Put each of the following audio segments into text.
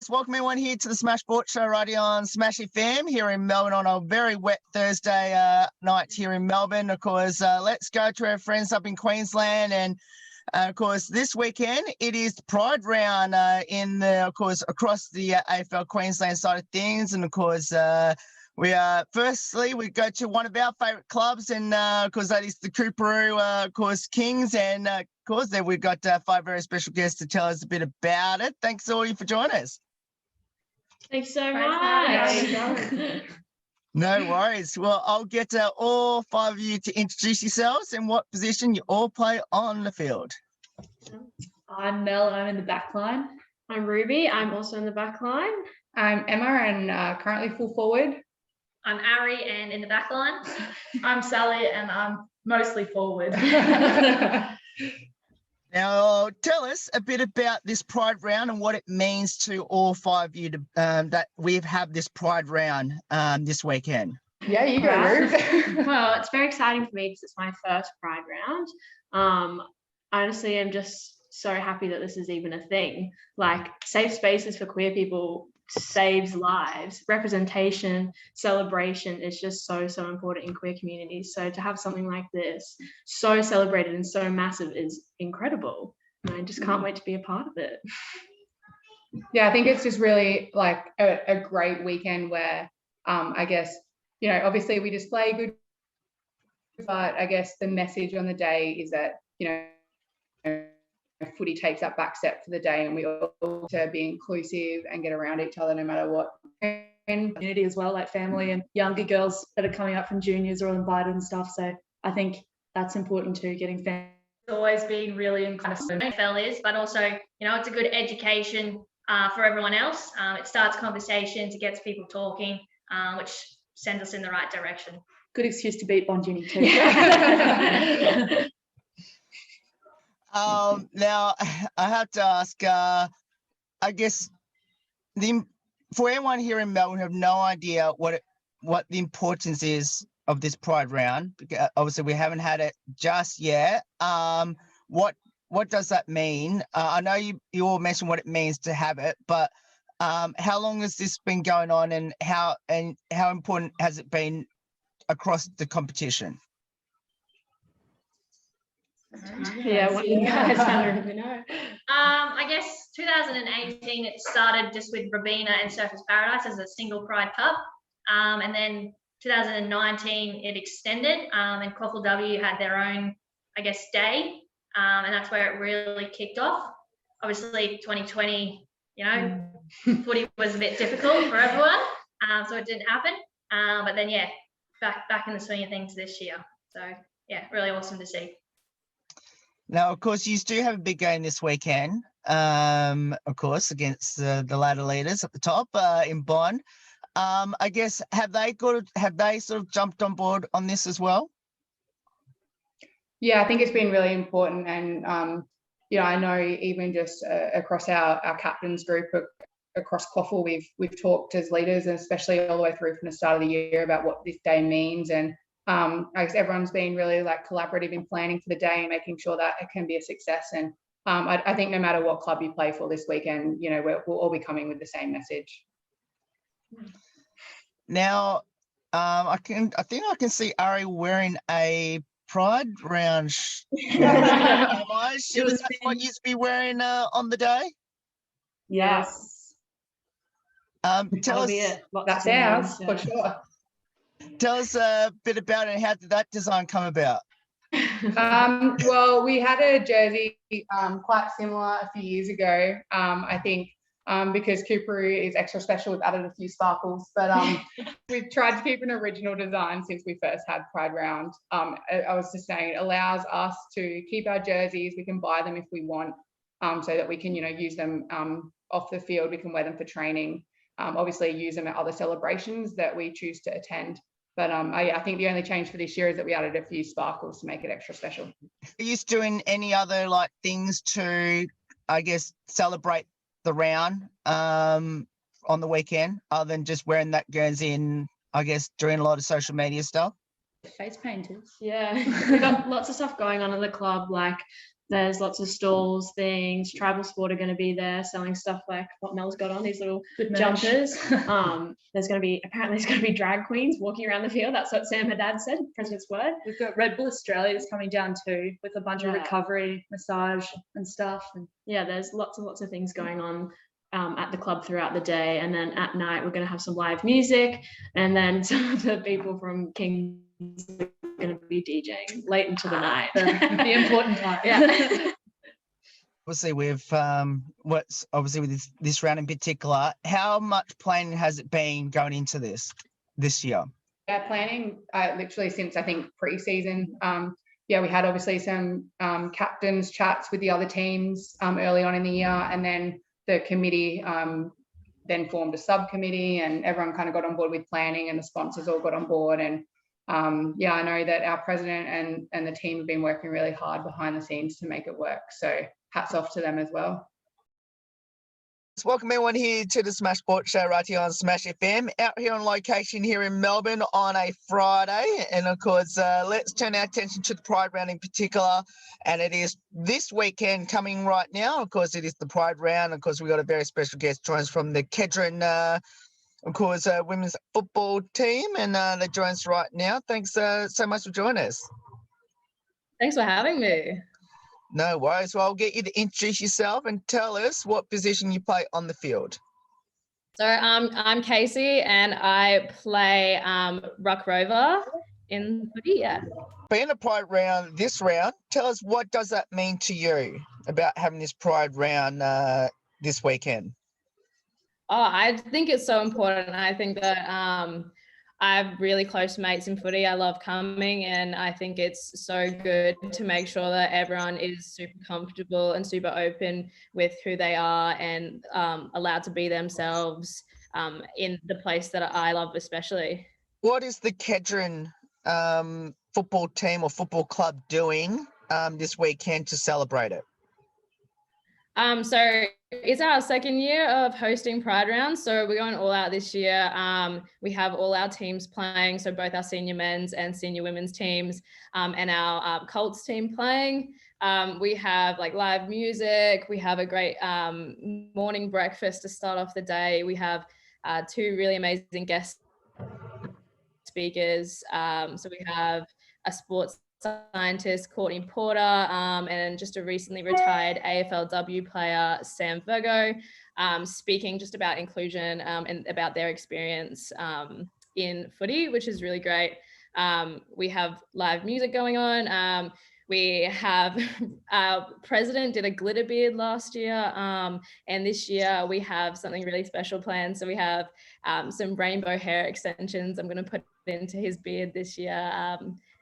Welcome everyone here to the Smash Sports Show right here on Smash FM here in Melbourne on a very wet Thursday night here in Melbourne. Of course, let's go to our friends up in Queensland, and of course this weekend it is the Pride Round across the AFL Queensland side of things, and of course we go to one of our favourite clubs, and of course that is the Coorparoo Kings, and of course then we've got 5 very special guests to tell us a bit about it. Thanks all you for joining us. Thanks so much. No worries. Well, I'll get all 5 of you to introduce yourselves and what position you all play on the field. I'm Mel, I'm in the back line. I'm Ruby, I'm also in the back line. I'm Emma and currently full forward. I'm Ari and in the back line. I'm Sally and I'm mostly forward. Now, tell us a bit about this Pride Round and what it means to all 5 of you to, that we have this Pride Round this weekend. Yeah, you go, Ruby. Well, it's very exciting for me because it's my first Pride Round. Honestly, I'm just so happy that this is even a thing. Like, safe spaces for queer people saves lives. Representation, celebration is just so important in queer communities. So to have something like this so celebrated and so massive is incredible. And I just can't wait to be a part of it. Yeah, I think it's just really like a great weekend where I guess, you know, obviously we display good, but I guess the message on the day is that, you know, footy takes that back step for the day, and we all to be inclusive and get around each other no matter what. And community as well, like family and younger girls that are coming up from juniors are all invited and stuff. So I think that's important too, getting family. It's always been really inclusive. AFL is, but also, you know, it's a good education for everyone else. It starts conversations, it gets people talking, which sends us in the right direction. Good excuse to beat Bonjini too. Now, I have to ask, I guess, for everyone here in Melbourne who have no idea what the importance is of this Pride Round, because obviously we haven't had it just yet. What does that mean? I know you all mentioned what it means to have it, but how long has this been going on, and how important has it been across the competition? Yeah, what do you guys don't know? I guess 2018 it started just with Robina and Surfers Paradise as a single Pride Cup, and then 2019 it extended, and QAFLW had their own, I guess, day, and that's where it really kicked off. Obviously 2020, you know, footy was a bit difficult for everyone, so it didn't happen, but then yeah, back in the swing of things this year. So yeah, really awesome to see. Now, of course, you do have a big game this weekend, of course, against the ladder leaders at the top in Bond. I guess, have they sort of jumped on board on this as well? Yeah, I think it's been really important, and you know, I know even just across our captains group across QAFL, we've talked as leaders, and especially all the way through from the start of the year about what this day means, and I guess everyone's been really like collaborative in planning for the day and making sure that it can be a success. And I think no matter what club you play for this weekend, you know, we'll all be coming with the same message. Now, I think I can see Ari wearing a Pride Round. Is that what you used to be wearing on the day? Yes. Tell us. That's ours for sure. Tell us a bit about it, and how did that design come about? Well, we had a jersey quite similar a few years ago. I think because Coorparoo is extra special, we've added a few sparkles, but we've tried to keep an original design since we first had Pride Round. I was just saying, it allows us to keep our jerseys. We can buy them if we want, so that we can, you know, use them off the field. We can wear them for training. Obviously use them at other celebrations that we choose to attend. But I think the only change for this year is that we added a few sparkles to make it extra special. Are you doing any other like things to, I guess, celebrate the round on the weekend, other than just wearing that Guernsey and, I guess, doing a lot of social media stuff? Face painters. Yeah, we've got lots of stuff going on at the club, like There's lots of stalls, things. Tribal Sport are going to be there selling stuff like what Mel's got on, these little Good merch. jumpers. There's going to be drag queens walking around the field. That's what Sam, her dad, said, President's word. We've got Red Bull Australia's coming down too, with a bunch of recovery, massage and stuff. And yeah, there's lots and lots of things going on at the club throughout the day. And then at night, we're going to have some live music. And then some of the people from Kings are going to be DJing late into the night. the important part. Yeah. Obviously, with with this round in particular, how much planning has it been going into this year? Yeah, planning literally since I think pre-season. We had obviously some captains chats with the other teams early on in the year, and then the committee then formed a subcommittee, and everyone kind of got on board with planning, and the sponsors all got on board. And I know that our president and the team have been working really hard behind the scenes to make it work. So hats off to them as well. Let's welcome everyone here to the Smash Sports Show right here on Smash FM, out here on location here in Melbourne on a Friday. And of course, let's turn our attention to the Pride Round in particular. And it is this weekend coming right now. Of course, it is the Pride Round. Of course, we've got a very special guest joins us from the Kedron women's football team, and they join us right now. Thanks so much for joining us. Thanks for having me. No worries. Well, I'll get you to introduce yourself and tell us what position you play on the field. So I'm Casey, and I play ruck rover in footy. Yeah. Being a Pride Round this round, tell us, what does that mean to you about having this Pride Round this weekend? Oh, I think it's so important. I think that I have really close mates in footy. I love coming, and I think it's so good to make sure that everyone is super comfortable and super open with who they are, and allowed to be themselves in the place that I love especially. What is the Kedron football team or football club doing this weekend to celebrate it? So it's our second year of hosting Pride Round. So we're going all out this year. We have all our teams playing. So both our senior men's and senior women's teams, and our Colts team playing. We have like live music. We have a great morning breakfast to start off the day. We have two really amazing guest speakers. So we have a sports scientist, Courtney Porter, and just a recently retired AFLW player, Sam Virgo, speaking just about inclusion and about their experience in footy, which is really great. We have live music going on. We have our president did a glitter beard last year, and this year we have something really special planned. So we have some rainbow hair extensions I'm going to put into his beard this year.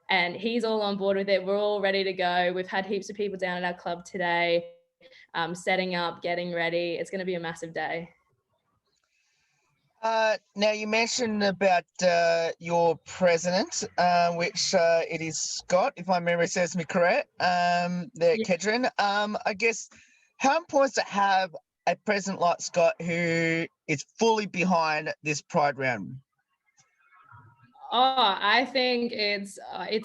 And he's all on board with it. We're all ready to go. We've had heaps of people down at our club today, setting up, getting ready. It's going to be a massive day. Now, you mentioned about your president, which it is Scott, if my memory serves me correct, Kedron. I guess, how important is it to have a president like Scott who is fully behind this Pride Round? Oh, I think it's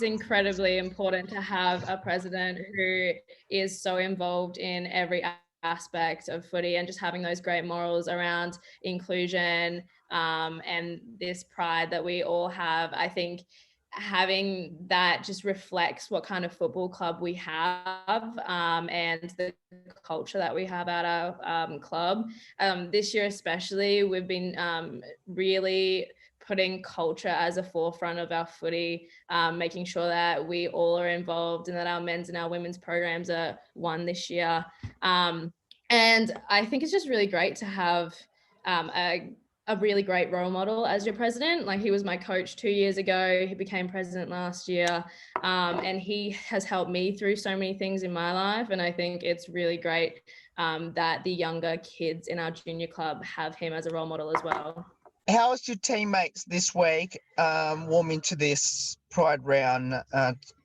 incredibly important to have a president who is so involved in every aspect of footy, and just having those great morals around inclusion and this pride that we all have. I think having that just reflects what kind of football club we have, and the culture that we have at our club. This year especially, we've been really putting culture as a forefront of our footy, making sure that we all are involved and that our men's and our women's programs are one this year. And I think it's just really great to have a really great role model as your president. Like, he was my coach 2 years ago. He became president last year, and he has helped me through so many things in my life. And I think it's really great that the younger kids in our junior club have him as a role model as well. How is your teammates this week warming to this Pride Round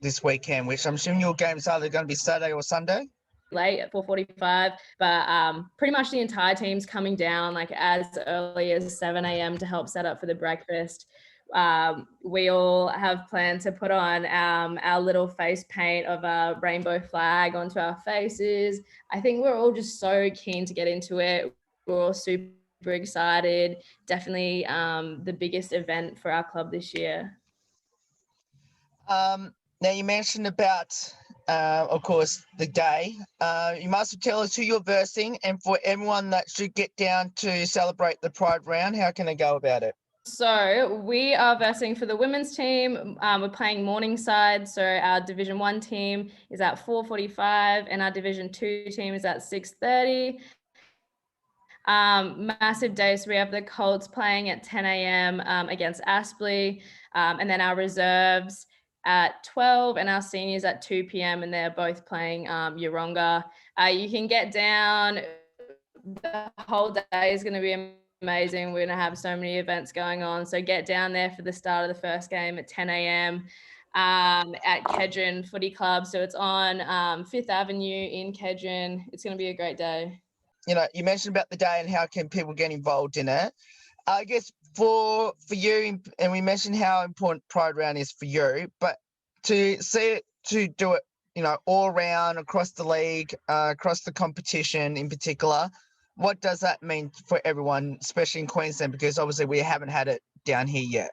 this weekend, which I'm assuming your games are either going to be Saturday or Sunday? Late at 4:45, but pretty much the entire team's coming down like as early as 7 a.m. to help set up for the breakfast. we all have planned to put on our little face paint of a rainbow flag onto our faces. I think we're all just so keen to get into it. We're all super excited. Definitely the biggest event for our club this year. Now you mentioned about, of course, the day. You must tell us who you're versing, and for everyone that should get down to celebrate the Pride Round, how can they go about it? So we are versing for the women's team. We're playing Morningside. So our Division 1 team is at 4:45 and our Division 2 team is at 6:30. Massive day. So we have the Colts playing at 10 a.m. Against Aspley, and then our reserves at 12 and our seniors at 2 p.m. and they're both playing Yeronga. You can get down. The whole day is going to be amazing. We're going to have so many events going on. So get down there for the start of the first game at 10 a.m. At Kedron Footy Club. So it's on 5th Avenue in Kedron. It's going to be a great day. You know, you mentioned about the day and how can people get involved in it. I guess for you, and we mentioned how important Pride Round is for you, but to see it, to do it, you know, all around across the league, across the competition in particular, what does that mean for everyone, especially in Queensland? Because obviously we haven't had it down here yet.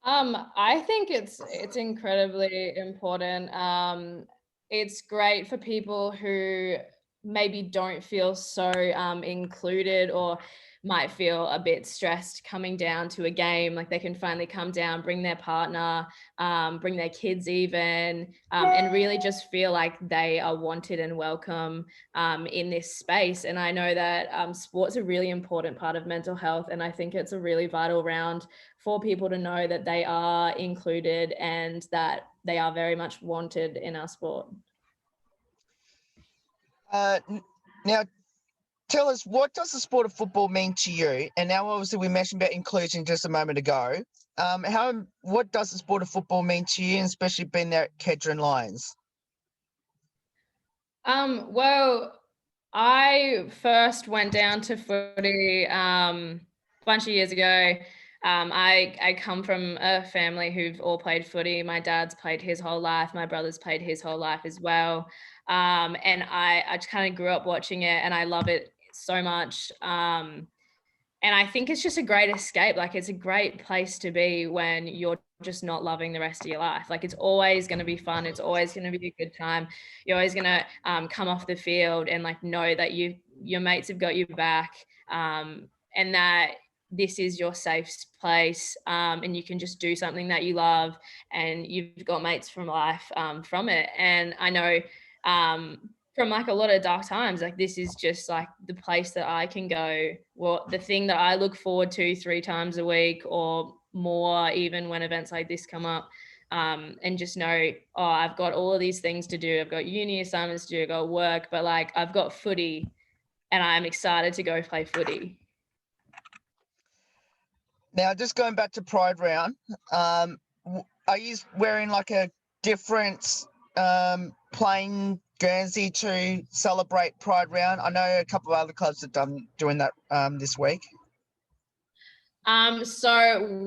I think it's incredibly important. It's great for people who maybe don't feel so included or might feel a bit stressed coming down to a game. Like they can finally come down, bring their partner, bring their kids even, and really just feel like they are wanted and welcome in this space. And I know that sport's a really important part of mental health, and I think it's a really vital round for people to know that they are included and that they are very much wanted in our sport. Now, tell us, what does the sport of football mean to you? And now, obviously, we mentioned about inclusion just a moment ago. What does the sport of football mean to you, and especially being there at Kedron Lions? Well, I first went down to footy a bunch of years ago. I come from a family who've all played footy. My dad's played his whole life. My brother's played his whole life as well. And I just kind of grew up watching it and I love it so much. And I think it's just a great escape. Like it's a great place to be when you're just not loving the rest of your life. Like it's always going to be fun. It's always going to be a good time. You're always going to come off the field and like know that your mates have got your back, and that this is your safe place, and you can just do something that you love and you've got mates from life from it. And I know from like a lot of dark times, like this is just like the place that I can go, well, the thing that I look forward to 3 times a week or more, even when events like this come up, and just know, oh, I've got all of these things to do. I've got uni assignments to do, I've got work, but like I've got footy and I'm excited to go play footy. Now, just going back to Pride Round, are you wearing like a different plain Guernsey to celebrate Pride Round? I know a couple of other clubs have doing that this week. So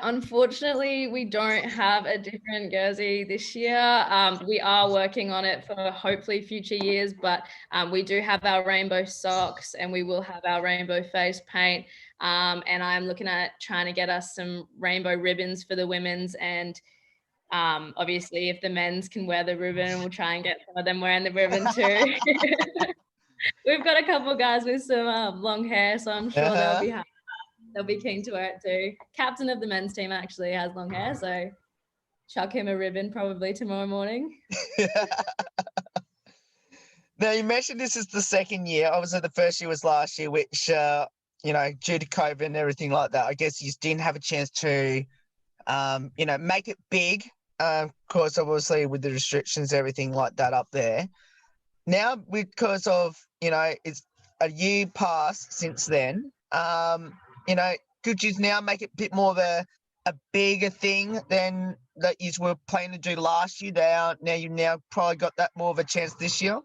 unfortunately we don't have a different jersey this year. We are working on it for hopefully future years, but we do have our rainbow socks and we will have our rainbow face paint. And I'm looking at trying to get us some rainbow ribbons for the women's, and obviously if the men's can wear the ribbon, we'll try and get some of them wearing the ribbon too. We've got a couple of guys with some long hair, so I'm sure they'll be keen to wear it too. Captain of the men's team actually has long hair, so chuck him a ribbon probably tomorrow morning. Now, you mentioned this is the second year. Obviously, the first year was last year, which, you know, due to COVID and everything like that, I guess you didn't have a chance to, you know, make it big. Of course, obviously, with the restrictions, everything like that up there. Now, because of, you know, it's a year past since then, you know, could you now make it a bit more of a bigger thing than that you were planning to do last year? Now you've probably got that more of a chance this year?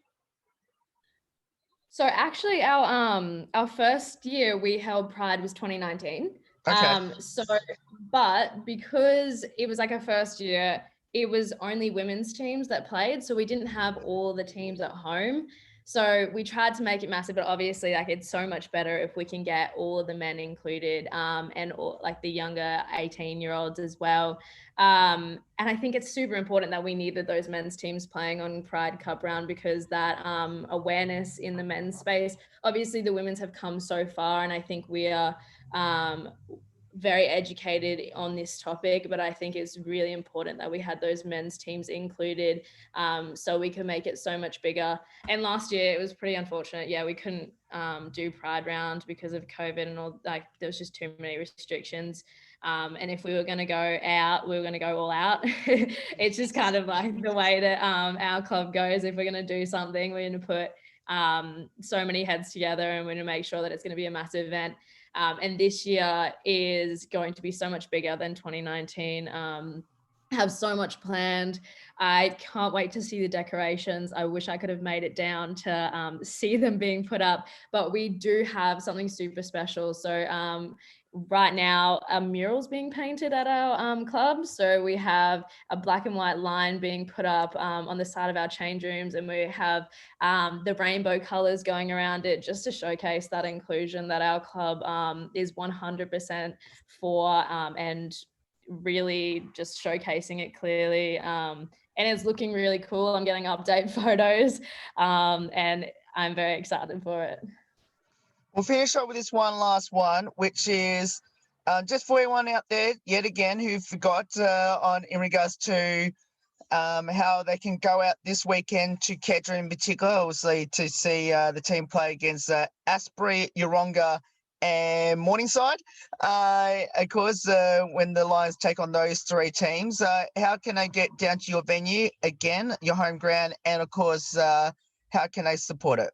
So actually our first year we held Pride was 2019. Okay. But because it was like a first year, it was only women's teams that played. So we didn't have all the teams at home. So we tried to make it massive, but obviously like it's so much better if we can get all of the men included, and all, like the younger 18-year-olds as well. And I think it's super important that we needed those men's teams playing on Pride Cup round, because that awareness in the men's space, obviously the women's have come so far, and I think we are very educated on this topic, but I think it's really important that we had those men's teams included, so we can make it so much bigger. And last year it was pretty unfortunate. Yeah, we couldn't do Pride Round because of COVID and all, like there was just too many restrictions. And if we were going to go out, we were going to go all out. It's just kind of like the way that our club goes. If we're going to do something, we're going to put so many heads together, and we're going to make sure that it's going to be a massive event. And this year is going to be so much bigger than 2019. Have so much planned. I can't wait to see the decorations. I wish I could have made it down to see them being put up, but we do have something super special. So right now a mural's being painted at our club. So we have a black and white line being put up on the side of our change rooms, and we have the rainbow colors going around it, just to showcase that inclusion that our club is 100% for, and really just showcasing it clearly. And it's looking really cool. I'm getting update photos, and I'm very excited for it. We'll finish up with this one last one, which is just for everyone out there, yet again, who forgot in regards to how they can go out this weekend to Kedron in particular, obviously to see the team play against Asprey, Yeronga and Morningside. Of course, when the Lions take on those three teams, how can they get down to your venue again, your home ground, and of course, how can they support it?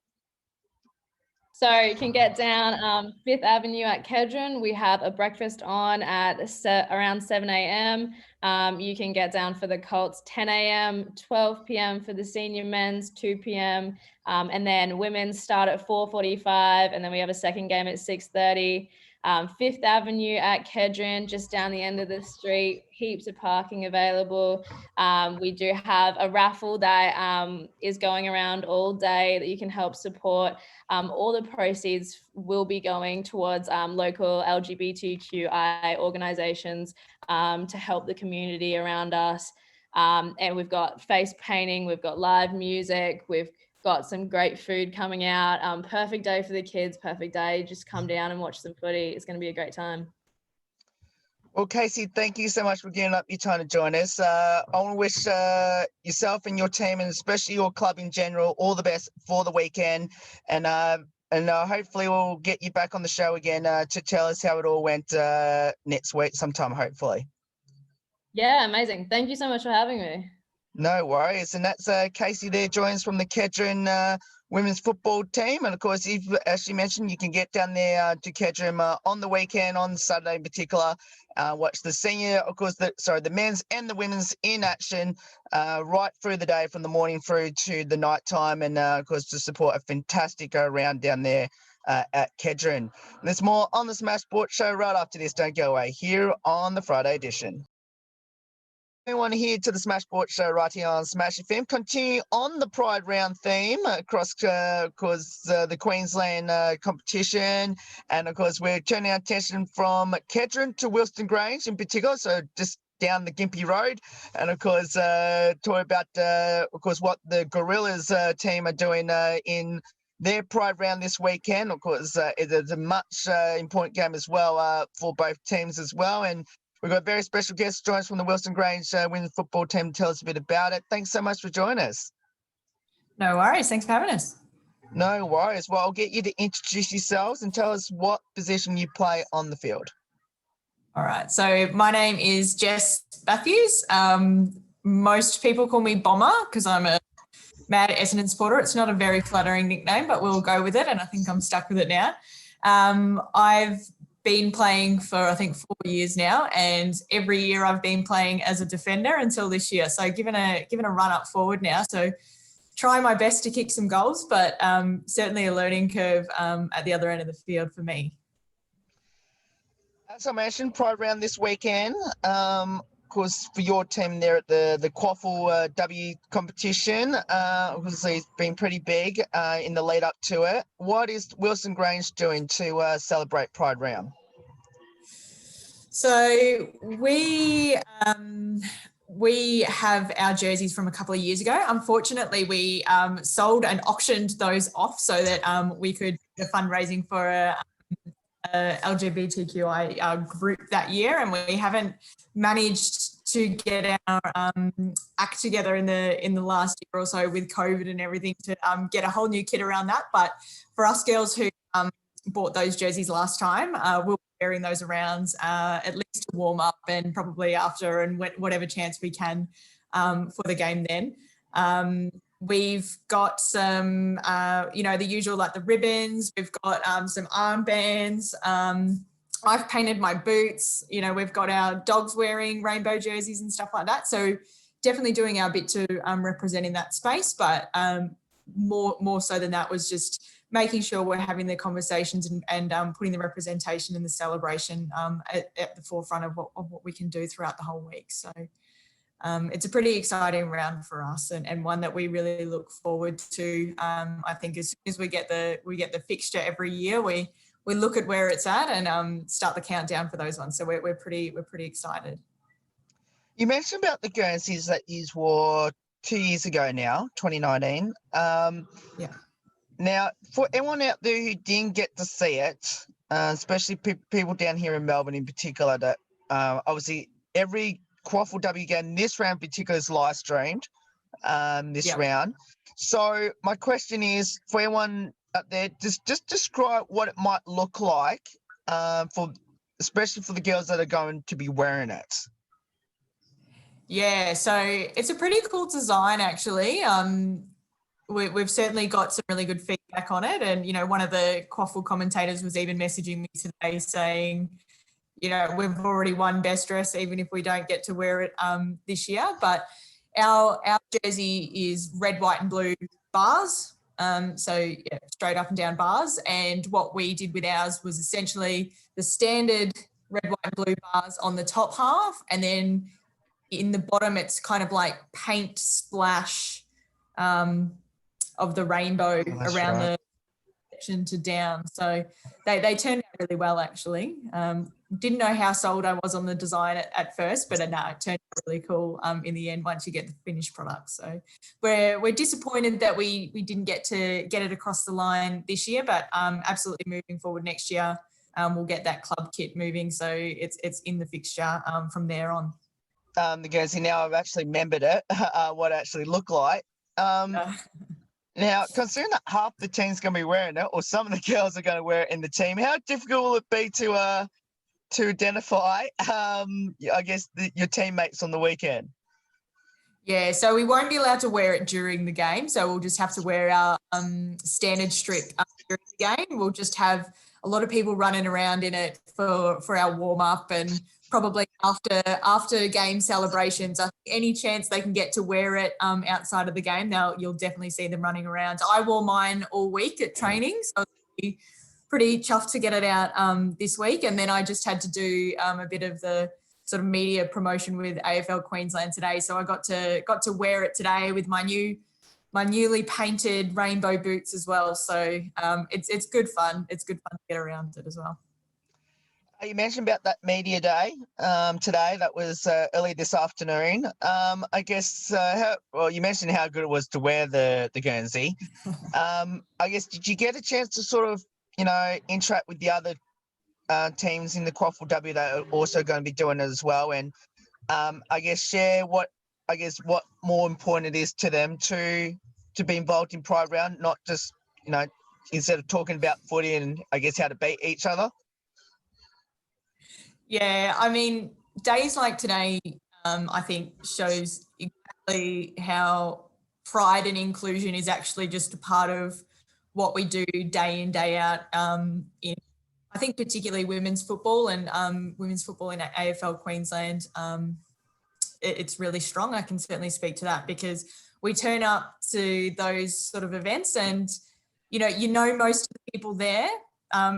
So you can get down 5th Avenue at Kedron. We have a breakfast on at around 7 a.m. You can get down for the Colts 10 a.m., 12 p.m. for the senior men's, 2 p.m. And then women's start at 4:45, and then we have a second game at 6:30. 5th Avenue at Kedron, just down the end of the street, heaps of parking available. We do have a raffle that is going around all day that you can help support. All the proceeds will be going towards local LGBTQI organizations to help the community around us. And we've got face painting, we've got live music, we've got some great food coming out. Perfect day for the kids, perfect day. Just come down and watch some footy. It's going to be a great time. Well, Casey, thank you so much for giving up your time to join us. I want to wish yourself and your team, and especially your club in general, all the best for the weekend. And hopefully we'll get you back on the show again to tell us how it all went next week sometime, hopefully. Yeah, amazing. Thank you so much for having me. No worries. And that's Casey there, joins from the Kedron women's football team. And of course, as she mentioned, you can get down there to Kedron on the weekend, on Saturday in particular. Watch the senior, of course, the men's and the women's in action right through the day, from the morning through to the night time. And of course, to support a fantastic round down there at Kedron. There's more on the Smash Sports Show right after this. Don't go away, here on the Friday edition. Everyone here to the Smash Sports Show right here on Smash FM. Continue on the Pride Round theme across, of course, the Queensland competition. And, of course, we're turning our attention from Kedron to Wilston Grange in particular, so just down the Gympie Road. And, of course, talk about, of course, what the Gorillas team are doing in their Pride Round this weekend. Of course, it's a much important game as well for both teams as well. And we've got a very special guest joins from the Wilston Grange women's football team to tell us a bit about it. Thanks so much for joining us. No worries. Thanks for having us. No worries. Well, I'll get you to introduce yourselves and tell us what position you play on the field. All right. So my name is Jess Matthews. Most people call me Bomber because I'm a mad Essendon supporter. It's not a very flattering nickname, but we'll go with it, and I think I'm stuck with it now. I've been playing for, I think, 4 years now, and every year I've been playing as a defender until this year. So given a run up forward now. So trying my best to kick some goals, but certainly a learning curve at the other end of the field for me. As I mentioned, Pride Round this weekend. Of course, for your team there at the QAFLW competition, obviously it's been pretty big in the lead up to it. What is Wilston Grange doing to celebrate Pride Round? So we have our jerseys from a couple of years ago. Unfortunately, we sold and auctioned those off so that we could do fundraising for a LGBTQI group that year, and we haven't managed to get our act together in the last year or so with COVID and everything to get a whole new kit around that. But for us girls who bought those jerseys last time, we'll be wearing those around at least to warm up and probably after and whatever chance we can for the game then. We've got some, the usual, like the ribbons. We've got some armbands. I've painted my boots. We've got our dogs wearing rainbow jerseys and stuff like that. So definitely doing our bit to represent in that space. But more so than that was just making sure we're having the conversations and putting the representation and the celebration at the forefront of what we can do throughout the whole week. So it's a pretty exciting round for us and one that we really look forward to. I think as soon as we get the fixture every year, we look at where it's at and start the countdown for those ones. So we're pretty excited. You mentioned about the jerseys that you wore 2 years ago now, 2019. Yeah. Now, for anyone out there who didn't get to see it, especially people down here in Melbourne in particular, that obviously every QAFLW game this round in particular is live streamed round. So my question is, for anyone out there, just describe what it might look like especially for the girls that are going to be wearing it. Yeah, so it's a pretty cool design actually. We've certainly got some really good feedback on it. And, one of the QAFL commentators was even messaging me today saying, we've already won best dress, even if we don't get to wear it this year. But our jersey is red, white and blue bars. Straight up and down bars. And what we did with ours was essentially the standard red, white and blue bars on the top half. And then in the bottom, it's kind of like paint splash of the rainbow around the section to down. So they turned out really well, actually. Didn't know how sold I was on the design at first, but no, it turned out really cool in the end once you get the finished product. So we're disappointed that we didn't get to get it across the line this year, but absolutely moving forward next year, we'll get that club kit moving. So it's in the fixture from there on. The jersey now, I've actually remembered it, what it actually looked like. Now, considering that half the team's going to be wearing it, or some of the girls are going to wear it in the team, how difficult will it be to identify, I guess, your teammates on the weekend? Yeah, so we won't be allowed to wear it during the game. So we'll just have to wear our standard strip during the game. We'll just have a lot of people running around in it for our warm-up and probably after game celebrations. I think any chance they can get to wear it outside of the game, you'll definitely see them running around. I wore mine all week at training, so I'll be pretty chuffed to get it out this week. And then I just had to do a bit of the sort of media promotion with AFL Queensland today. So I got to wear it today with my newly painted rainbow boots as well. So it's good fun. It's good fun to get around it as well. You mentioned about that media day today. That was early this afternoon. I guess, you mentioned how good it was to wear the Guernsey. I guess, did you get a chance to sort of, interact with the other teams in the QAFLW that are also going to be doing it as well? And I guess share what more important it is to them to be involved in Pride Round, not just, instead of talking about footy and I guess how to beat each other. Yeah, I mean, days like today, I think shows exactly how pride and inclusion is actually just a part of what we do day in, day out in, I think, particularly women's football and women's football in AFL Queensland. It's really strong. I can certainly speak to that because we turn up to those sort of events and, most of the people there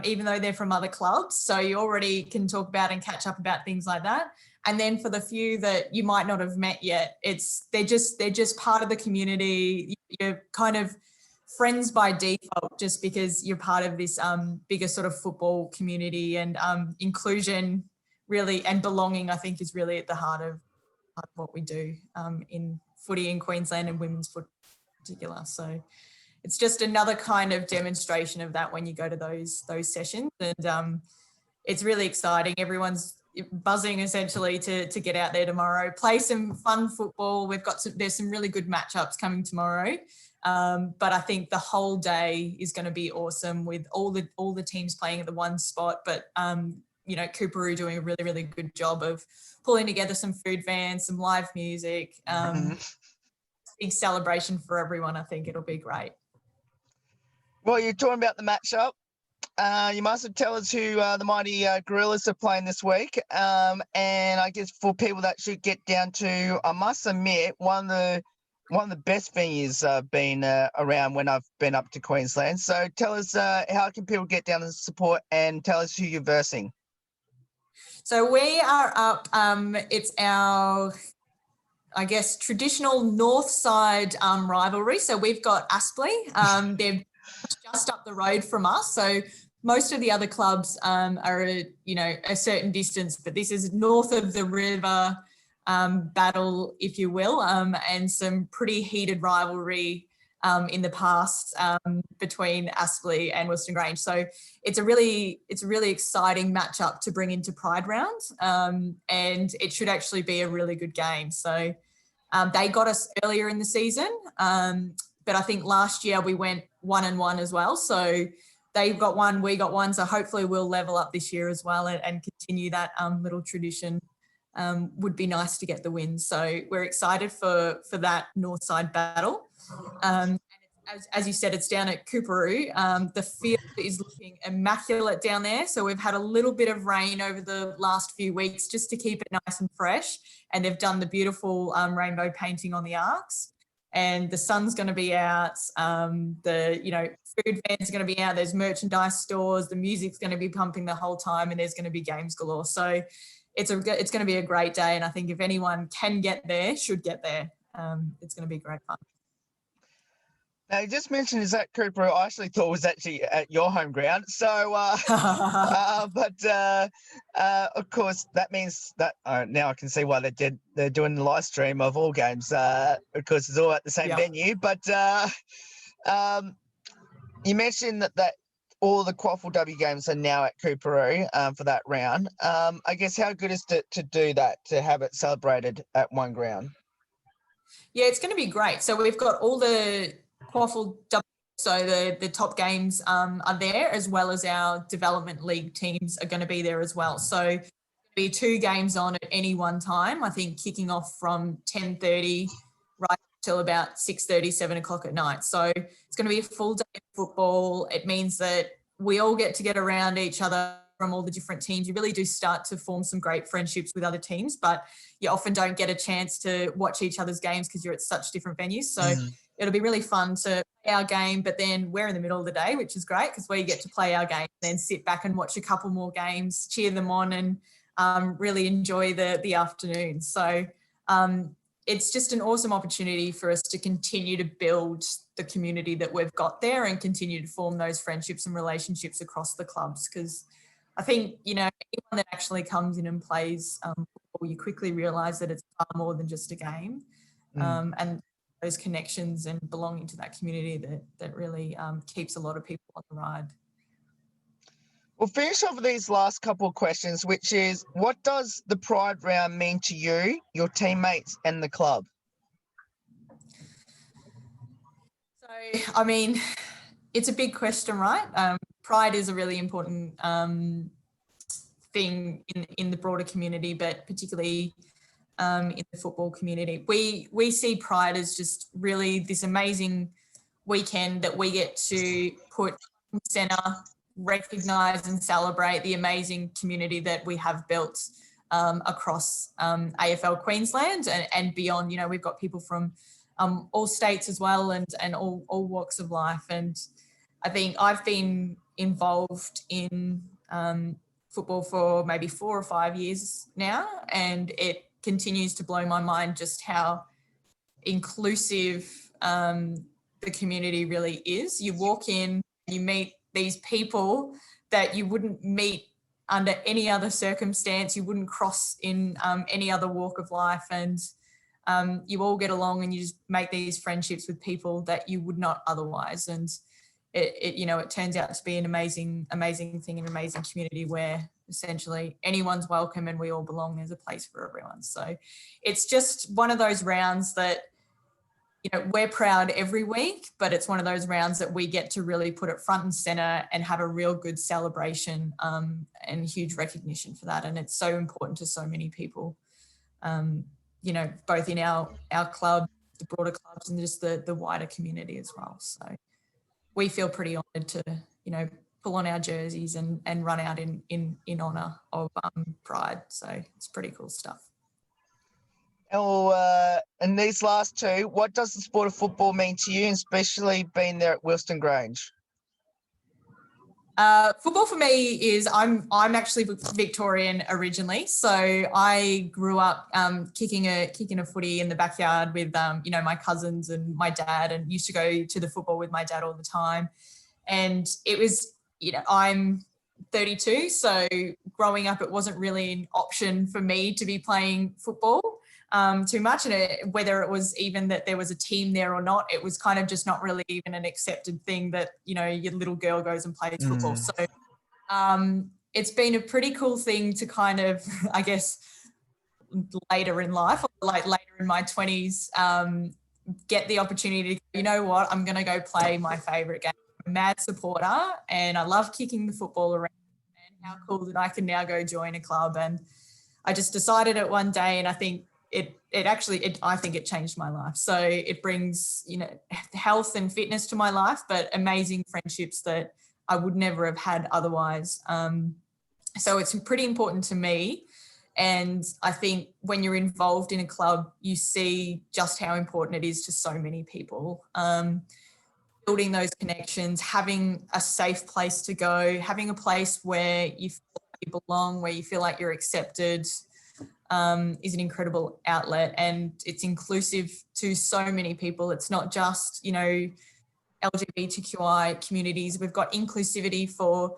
even though they're from other clubs. So you already can talk about and catch up about things like that. And then for the few that you might not have met yet, they're just part of the community. You're kind of friends by default, just because you're part of this bigger sort of football community, and inclusion really and belonging, I think, is really at the heart of what we do in footy in Queensland and women's football in particular. So it's just another kind of demonstration of that when you go to those sessions, and it's really exciting. Everyone's buzzing essentially to get out there tomorrow, play some fun football. There's some really good matchups coming tomorrow, but I think the whole day is going to be awesome with all the teams playing at the one spot. But Coorparoo doing a really, really good job of pulling together some food vans, some live music, big celebration for everyone. I think it'll be great. Well, you're talking about the matchup. You must have tell us who the mighty Gorillas are playing this week. And I guess for people that should get down to, I must admit, one of the best venues I've been around when I've been up to Queensland. So tell us how can people get down and support, and tell us who you're versing. So we are up, it's our, I guess, traditional north side rivalry. So we've got Aspley. They're just up the road from us. So most of the other clubs are, a certain distance, but this is north of the river battle, if you will, and some pretty heated rivalry in the past between Aspley and Wilston Grange. So it's a really exciting matchup to bring into Pride Round, and it should actually be a really good game. So they got us earlier in the season, but I think last year we went 1-1 as well. So they've got one, we got one. So hopefully we'll level up this year as well and continue that little tradition. Would be nice to get the win. So we're excited for that north side battle. And as you said, it's down at Coorparoo. The field is looking immaculate down there. So we've had a little bit of rain over the last few weeks just to keep it nice and fresh. And they've done the beautiful rainbow painting on the arcs. And the sun's going to be out. The food vans are going to be out. There's merchandise stores. The music's going to be pumping the whole time, and there's going to be games galore. So it's going to be a great day. And I think if anyone can get there, should get there. It's going to be great fun. Now, you just mentioned is that Coorparoo. I actually thought it was actually at your home ground. So, but of course, that means that now I can see why they're doing the live stream of all games. Of course, it's all at the same venue. But you mentioned that all the QAFLW games are now at Coorparoo for that round. I guess how good is it to do that, to have it celebrated at one ground? Yeah, it's going to be great. So we've got all the QAFLW, so the top games are there, as well as our development league teams are going to be there as well. So there'll be 2 games on at any one time, I think kicking off from 10:30 right till about 6:30, 7 o'clock at night. So it's going to be a full day of football. It means that we all get to get around each other from all the different teams. You really do start to form some great friendships with other teams, but you often don't get a chance to watch each other's games because you're at such different venues. So it'll be really fun to play our game, but then we're in the middle of the day, which is great because we get to play our game, then sit back and watch a couple more games, cheer them on, and really enjoy the afternoon. So it's just an awesome opportunity for us to continue to build the community that we've got there and continue to form those friendships and relationships across the clubs. Because I think, anyone that actually comes in and plays football, you quickly realise that it's far more than just a game. And those connections and belonging to that community that really keeps a lot of people on the ride. We'll finish off with these last couple of questions, which is, what does the Pride Round mean to you, your teammates and the club? So, I mean, it's a big question, right? Pride is a really important thing in the broader community, but particularly in the football community. We see Pride as just really this amazing weekend that we get to put in centre, recognise and celebrate the amazing community that we have built across AFL Queensland and beyond. We've got people from all states as well and all walks of life. And I think I've been involved in football for maybe 4 or 5 years now, and it continues to blow my mind just how inclusive the community really is. You walk in, you meet these people that you wouldn't meet under any other circumstance, you wouldn't cross in any other walk of life, and you all get along and you just make these friendships with people that you would not otherwise. And it turns out to be an amazing thing, an amazing community where essentially anyone's welcome and we all belong. There's a place for everyone. So it's just one of those rounds that, we're proud every week, but it's one of those rounds that we get to really put it front and center and have a real good celebration and huge recognition for that. And it's so important to so many people, both in our club, the broader clubs, and just the wider community as well. So we feel pretty honoured to, pull on our jerseys and run out in honour of Pride. So it's pretty cool stuff. And these last two, what does the sport of football mean to you, especially being there at Wilston Grange? Football for me is I'm actually Victorian originally, so I grew up kicking a footy in the backyard with my cousins and my dad, and used to go to the football with my dad all the time. And it was, I'm 32, so growing up it wasn't really an option for me to be playing football too much, and whether it was even that there was a team there or not, it was kind of just not really even an accepted thing that your little girl goes and plays football. So it's been a pretty cool thing to kind of, I guess, later in life, or like later in my 20s, get the opportunity to, I'm going to go play my favourite game. I'm a mad supporter and I love kicking the football around, and how cool that I can now go join a club. And I just decided it one day, and I think I think it changed my life. So it brings, health and fitness to my life, but amazing friendships that I would never have had otherwise. So it's pretty important to me. And I think when you're involved in a club, you see just how important it is to so many people. Building those connections, having a safe place to go, having a place where you feel like you belong, where you feel like you're accepted, is an incredible outlet, and it's inclusive to so many people. It's not just, LGBTQI communities. We've got inclusivity for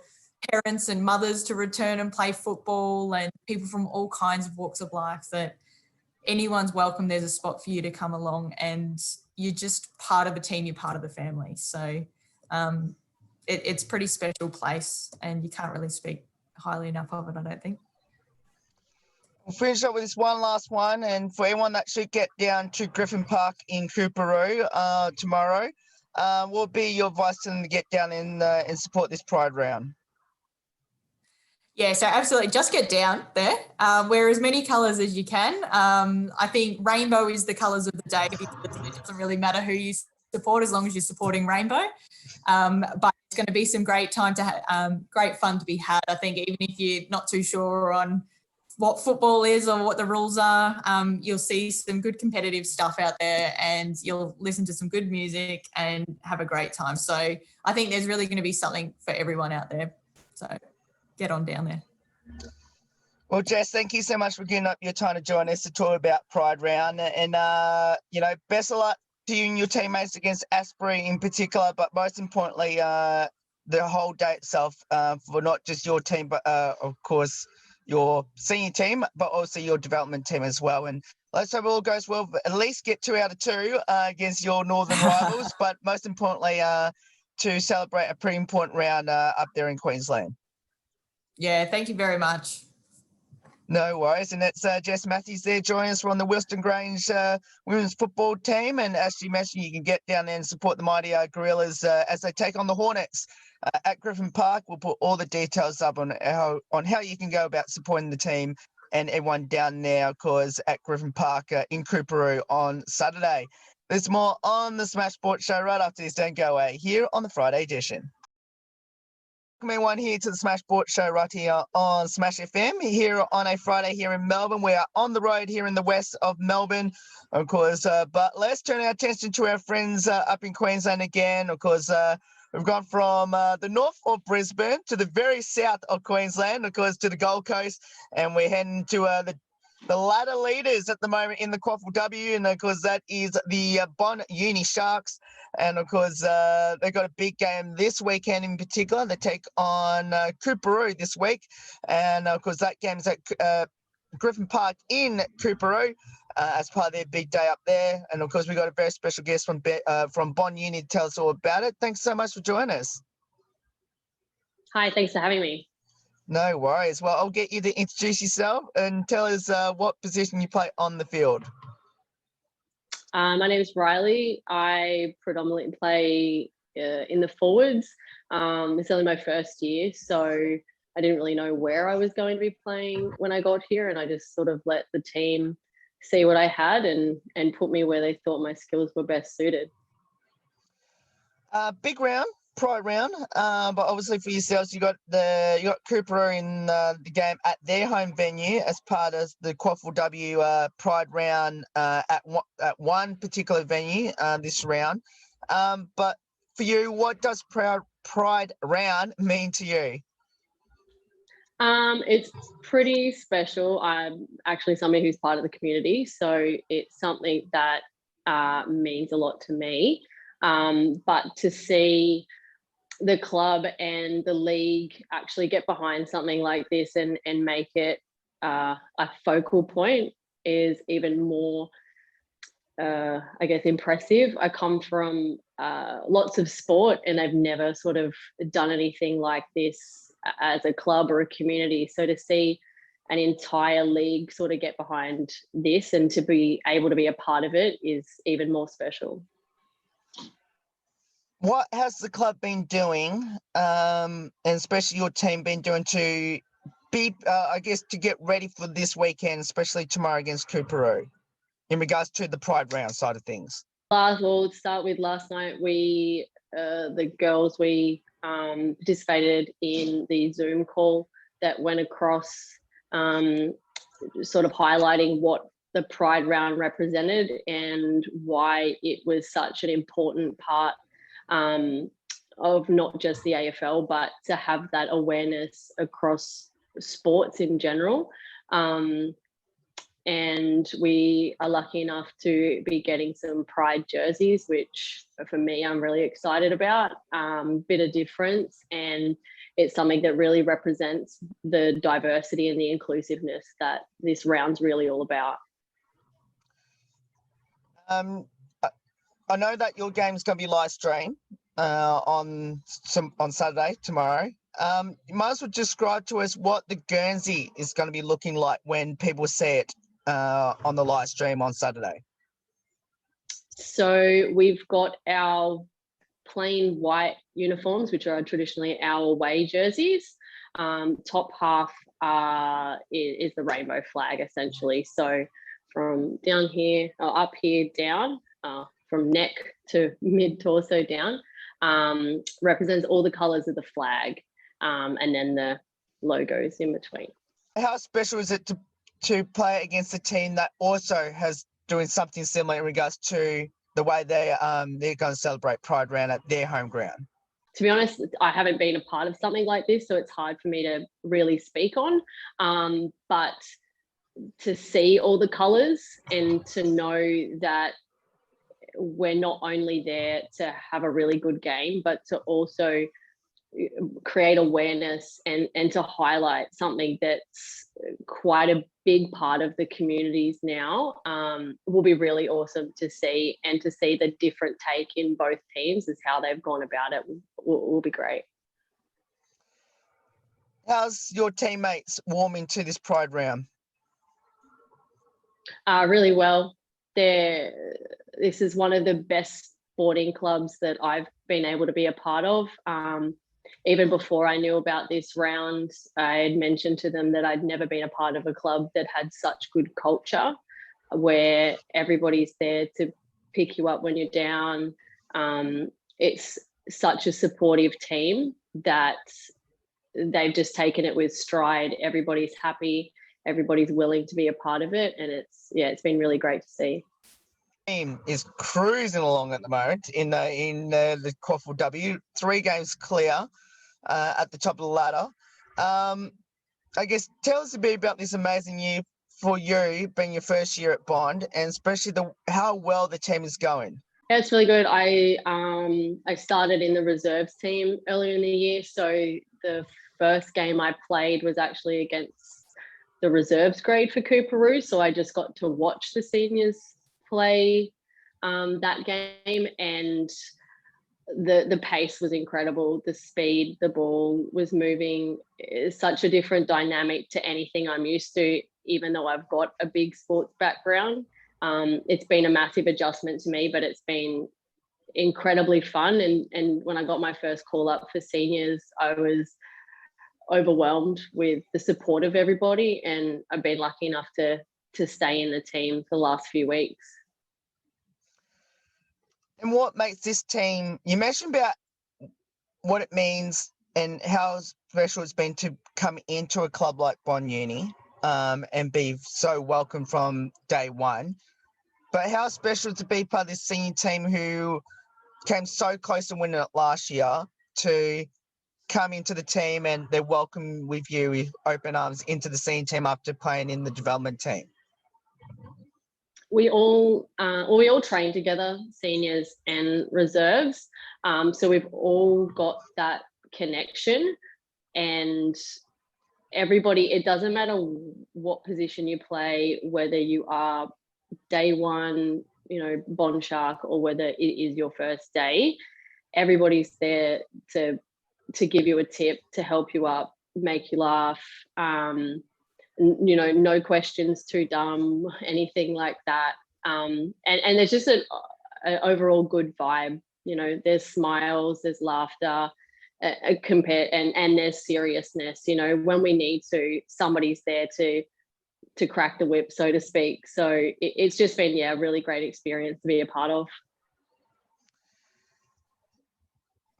parents and mothers to return and play football, and people from all kinds of walks of life, that anyone's welcome. There's a spot for you to come along, and you're just part of the team, you're part of the family. So it's a pretty special place, and you can't really speak highly enough of it, I don't think. We'll finish up with this one last one, and for anyone that should get down to Giffin Park in Coorparoo tomorrow, what would be your advice to them to get down and support this Pride round? Yeah, so absolutely, just get down there. Wear as many colours as you can. I think rainbow is the colours of the day, because it doesn't really matter who you support as long as you're supporting rainbow. But it's going to be some great fun to be had. I think even if you're not too sure on what football is or what the rules are, you'll see some good competitive stuff out there, and you'll listen to some good music and have a great time. So I think there's really going to be something for everyone out there. So get on down there. Well, Jess, thank you so much for giving up your time to join us to talk about Pride Round, and best of luck to you and your teammates against Asbury in particular, but most importantly, the whole day itself, for not just your team, but of course your senior team, but also your development team as well. And let's hope it all goes well. At least get 2 out of 2 against your northern rivals, but most importantly, to celebrate a pretty important round up there in Queensland. Yeah, thank you very much. No worries. And that's Jess Matthews there joining us from the Wilston Grange women's football team. And as she mentioned, you can get down there and support the mighty Gorillas as they take on the Hornets at Giffin Park. We'll put all the details up on how you can go about supporting the team and everyone down there, of course, at Giffin Park in Coorparoo on Saturday. There's more on the Smash Sports Show right after this. Don't go away here on the Friday edition. Welcome everyone here to the Smash Sports Show right here on Smash FM here on a Friday here in Melbourne. We are on the road here in the west of Melbourne, of course, but let's turn our attention to our friends up in Queensland again. Of course, We've gone from the north of Brisbane to the very south of Queensland, of course, to the Gold Coast, and we're heading to the ladder leaders at the moment in the QAFLW, and of course that is the Bon Uni Sharks, and of course they've got a big game this weekend in particular. They take on Coorparoo this week, and of course that game is at Giffin Park in Coorparoo as part of their big day up there. And of course we've got a very special guest from Bon Uni to tell us all about it. Thanks so much for joining us. Hi, thanks for having me. No worries. Well, I'll get you to introduce yourself and tell us what position you play on the field. My name is Riley. I predominantly play in the forwards. It's only my first year, so I didn't really know where I was going to be playing when I got here, and I just sort of let the team see what I had and put me where they thought my skills were best suited. Big round. Pride round, but obviously for yourselves, you got Coorparoo in the game at their home venue as part of the QAFLW Pride round at one particular venue this round. But for you, what does Pride round mean to you? It's pretty special. I'm actually somebody who's part of the community, so it's something that means a lot to me. But to see the club and the league actually get behind something like this and make it a focal point is even more, I guess, impressive. I come from lots of sport, and I've never sort of done anything like this as a club or a community. So to see an entire league sort of get behind this and to be able to be a part of it is even more special. What has the club been doing, and especially your team been doing to be, I guess, to get ready for this weekend, especially tomorrow against Coorparoo, in regards to the Pride round side of things? We'll start with last night. We, the girls, we participated in the Zoom call that went across, sort of highlighting what the Pride round represented and why it was such an important part of not just the AFL, but to have that awareness across sports in general. And we are lucky enough to be getting some Pride jerseys, which for me, I'm really excited about. Bit of difference, and it's something that really represents the diversity and the inclusiveness that this round's really all about. I know that your game's going to be live streamed on Saturday, tomorrow. You might as well describe to us what the Guernsey is going to be looking like when people see it on the live stream on Saturday. So we've got our plain white uniforms, which are traditionally our away jerseys. Top half is the rainbow flag, essentially. So from down here, or up here down, from neck to mid-torso down, represents all the colours of the flag, and then the logos in between. How special is it to play against a team that also has doing something similar in regards to the way they're going to celebrate Pride Round at their home ground? To be honest, I haven't been a part of something like this, so it's hard for me to really speak on. But to see all the colours and to know that we're not only there to have a really good game, but to also create awareness and to highlight something that's quite a big part of the communities now, will be really awesome to see, and to see the different take in both teams as how they've gone about it will be great. How's your teammates warming to this Pride Round? Really well. This is one of the best sporting clubs that I've been able to be a part of. Even before I knew about this round, I had mentioned to them that I'd never been a part of a club that had such good culture, where everybody's there to pick you up when you're down. It's such a supportive team that they've just taken it with stride. Everybody's happy. Everybody's willing to be a part of it. And it's been really great to see. team is cruising along at the moment in the QAFLW. 3 games clear at the top of the ladder. I guess tell us a bit about this amazing year for you, being your first year at Bond, and especially how well the team is going. Yeah, it's really good. I started in the reserves team earlier in the year, so the first game I played was actually against the reserves grade for Coorparoo, so I just got to watch the seniors play that game, and the pace was incredible. The speed, the ball was moving. It's such a different dynamic to anything I'm used to, even though I've got a big sports background. It's been a massive adjustment to me, but it's been incredibly fun. And when I got my first call up for seniors, I was overwhelmed with the support of everybody, and I've been lucky enough to stay in the team for the last few weeks. And what makes this team, you mentioned about what it means and how special it's been to come into a club like Bond Uni and be so welcome from day one. But how special to be part of this senior team who came so close to winning it last year, to come into the team and they're welcome with you with open arms into the senior team after playing in the development team? We all train together, seniors and reserves. So we've all got that connection, and everybody, it doesn't matter what position you play, whether you are day one, Bond Shark, or whether it is your first day, everybody's there to give you a tip, to help you up, make you laugh. No questions too dumb, anything like that. And there's just an overall good vibe. There's smiles, there's laughter, and there's seriousness. When we need to, somebody's there to crack the whip, so to speak. So it's just been, a really great experience to be a part of.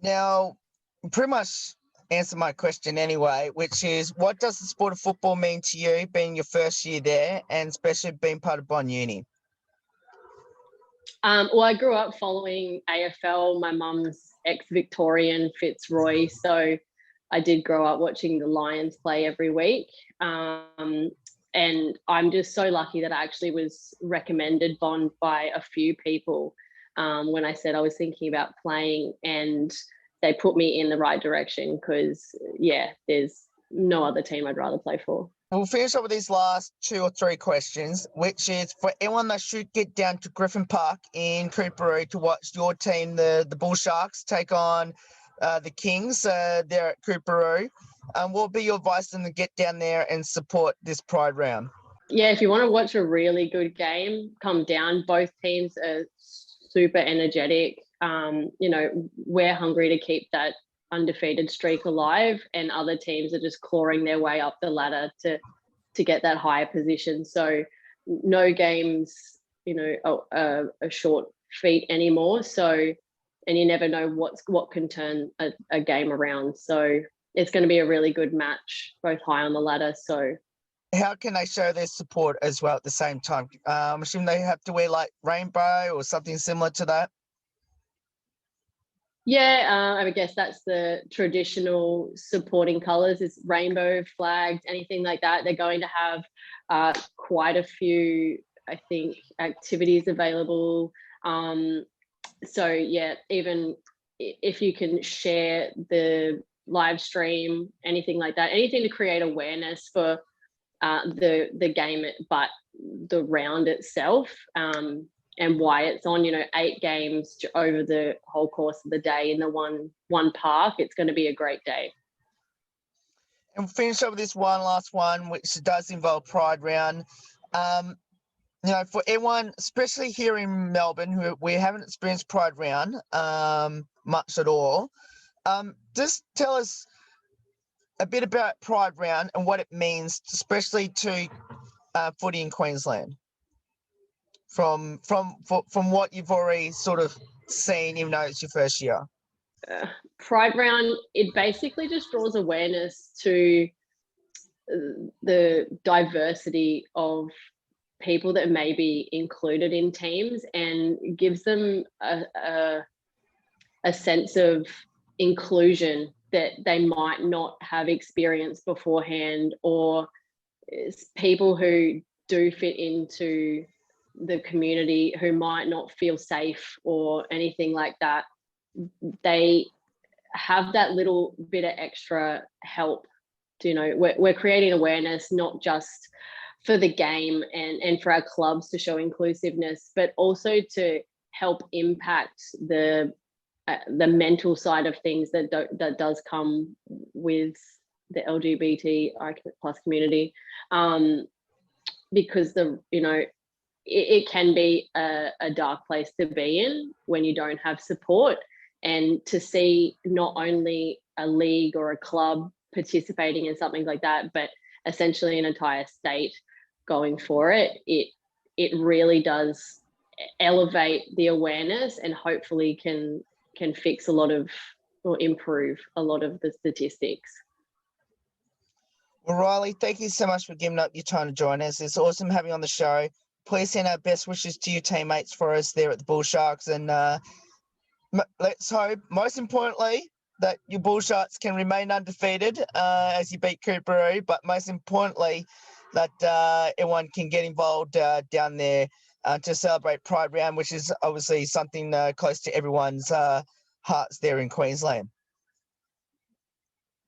Now, pretty much answer my question anyway, which is, what does the sport of football mean to you, being your first year there, and especially being part of Bond Uni? Well, I grew up following AFL. My mum's ex-Victorian Fitzroy, so I did grow up watching the Lions play every week. And I'm just so lucky that I actually was recommended Bond by a few people when I said I was thinking about playing, and they put me in the right direction, because, there's no other team I'd rather play for. We'll finish up with these last 2 or 3 questions, which is for anyone that should get down to Giffin Park in Coorparoo to watch your team, the Bull Sharks, take on the Kings there at Coorparoo. What will be your advice to them to get down there and support this Pride Round? Yeah, if you want to watch a really good game, come down. Both teams are super energetic. We're hungry to keep that undefeated streak alive, and other teams are just clawing their way up the ladder to get that higher position. So no games, a short feat anymore. So, and you never know what can turn a game around. So it's going to be a really good match, both high on the ladder. So how can they show their support as well at the same time? I'm assuming they have to wear like rainbow or something similar to that. Yeah, I guess that's the traditional supporting colours, is rainbow flags, anything like that. They're going to have quite a few, I think, activities available. So yeah, even if you can share the live stream, anything like that, anything to create awareness for the game, but the round itself. And why it's on, 8 games over the whole course of the day in the one park. It's going to be a great day. And we'll finish up with this one last one, which does involve Pride Round. For everyone, especially here in Melbourne, who we haven't experienced Pride Round much at all, just tell us a bit about Pride Round and what it means, especially to footy in Queensland. From what you've already sort of seen, even though it's your first year? Pride Round, it basically just draws awareness to the diversity of people that may be included in teams and gives them a sense of inclusion that they might not have experienced beforehand, or people who do fit into the community who might not feel safe or anything like that. They have that little bit of extra help. We're creating awareness, not just for the game and for our clubs to show inclusiveness, but also to help impact the mental side of things that does come with the LGBTI plus community, because it can be a dark place to be in when you don't have support. And to see not only a league or a club participating in something like that, but essentially an entire state going for it, it really does elevate the awareness and hopefully can fix a lot of, or improve a lot of the statistics. Well, Riley, thank you so much for giving up your time to join us. It's awesome having you on the show. Please send our best wishes to your teammates for us there at the Bull Sharks, and let's hope, most importantly, that your Bull Sharks can remain undefeated as you beat Coorparoo, but most importantly, that everyone can get involved down there to celebrate Pride Round, which is obviously something close to everyone's hearts there in Queensland.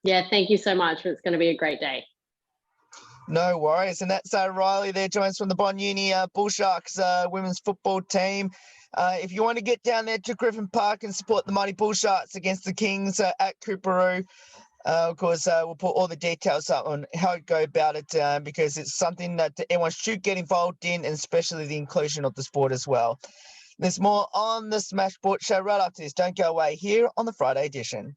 Yeah, thank you so much. It's going to be a great day. No worries. And that's Riley there, joins from the Bond Uni Bull Sharks women's football team. If you want to get down there to Giffin Park and support the mighty Bull Sharks against the Kings at Coorparoo, of course, we'll put all the details up on how to go about it because it's something that everyone should get involved in, and especially the inclusion of the sport as well. There's more on the Smash Sport Show right after this. Don't go away here on the Friday edition.